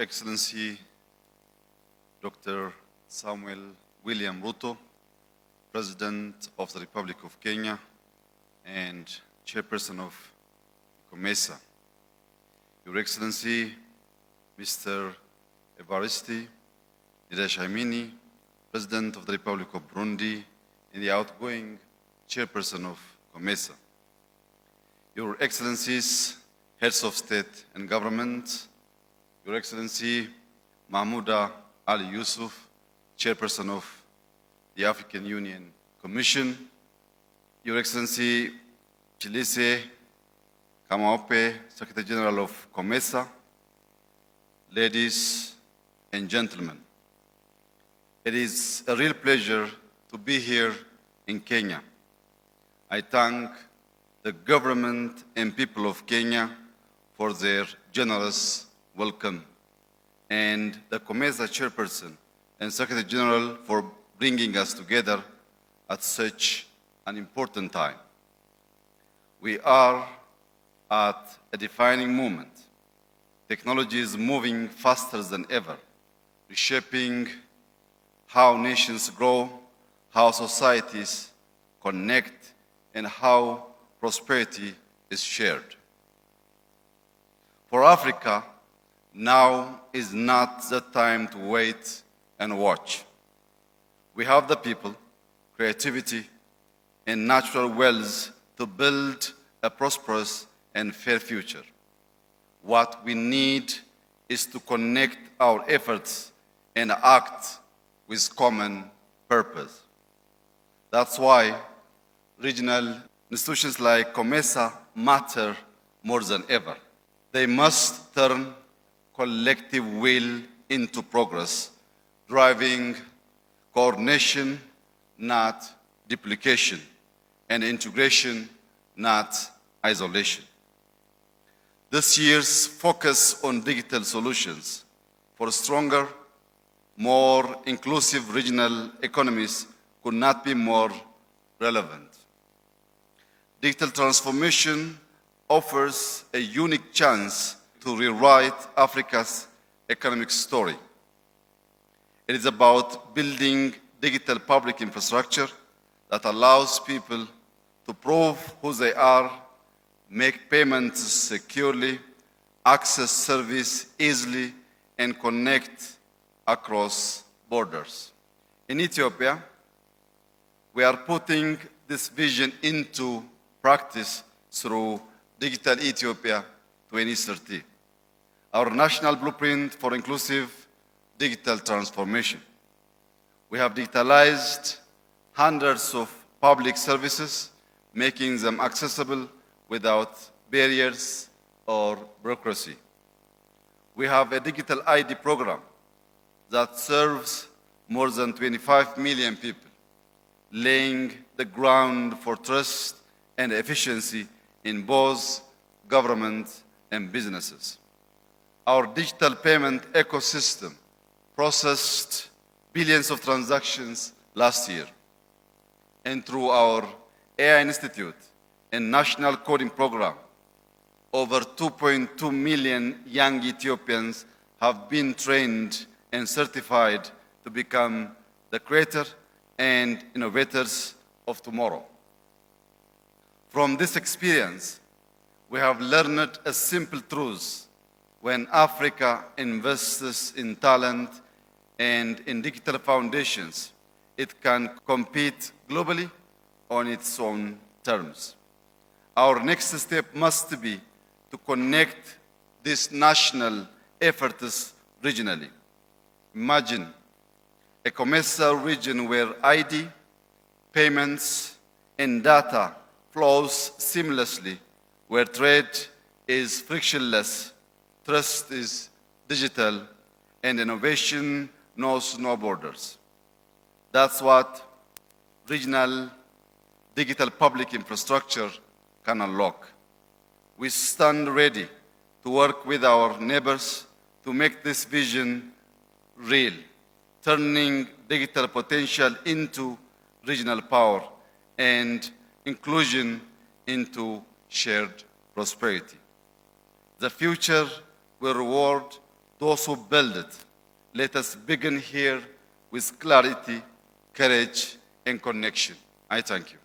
Excellency Dr. Samuel William Ruto, President of the Republic of Kenya and Chairperson of COMESA. Your Excellency, Mr. Evariste Ndayishimiye, President of the Republic of Burundi and the outgoing Chairperson of COMESA. Your Excellencies, Heads of State and Government, Your Excellency Mahmouda Ali Yusuf, Chairperson of the African Union Commission, Your Excellency Chilise Kamaope, Secretary General of COMESA, ladies and gentlemen, it is a real pleasure to be here in Kenya. I thank the government and people of Kenya for their generous welcome, and the COMESA Chairperson and Secretary General for bringing us together at such an important time. We are at a defining moment. Technology is moving faster than ever, reshaping how nations grow, how societies connect, and how prosperity is shared. For Africa, now is not the time to wait and watch. We have the people, creativity, and natural wealth to build a prosperous and fair future. What we need is to connect our efforts and act with common purpose. That's why regional institutions like COMESA matter more than ever. They must turn collective will into progress, driving coordination, not duplication, and integration, not isolation. This year's focus on digital solutions for stronger, more inclusive regional economies could not be more relevant. Digital transformation offers a unique chance to rewrite Africa's economic story. It is about building digital public infrastructure that allows people to prove who they are, make payments securely, access service easily, and connect across borders. In Ethiopia, we are putting this vision into practice through Digital Ethiopia 2030, our national blueprint for inclusive digital transformation. We have digitalized hundreds of public services, making them accessible without barriers or bureaucracy. We have a digital ID program that serves more than 25 million people, laying the ground for trust and efficiency in both government and businesses. Our digital payment ecosystem processed billions of transactions last year. And through our AI Institute and National Coding Program, over 2.2 million young Ethiopians have been trained and certified to become the creators and innovators of tomorrow. From this experience, we have learned a simple truth. When Africa invests in talent and in digital foundations, it can compete globally on its own terms. Our next step must be to connect these national efforts regionally. Imagine a COMESA region where ID, payments, and data flows seamlessly, where trade is frictionless, trust is digital, and innovation knows no borders. That's what regional digital public infrastructure can unlock. We stand ready to work with our neighbors to make this vision real, turning digital potential into regional power and inclusion into shared prosperity. The future will reward those who build it. Let us begin here with clarity, courage, and connection. I thank you.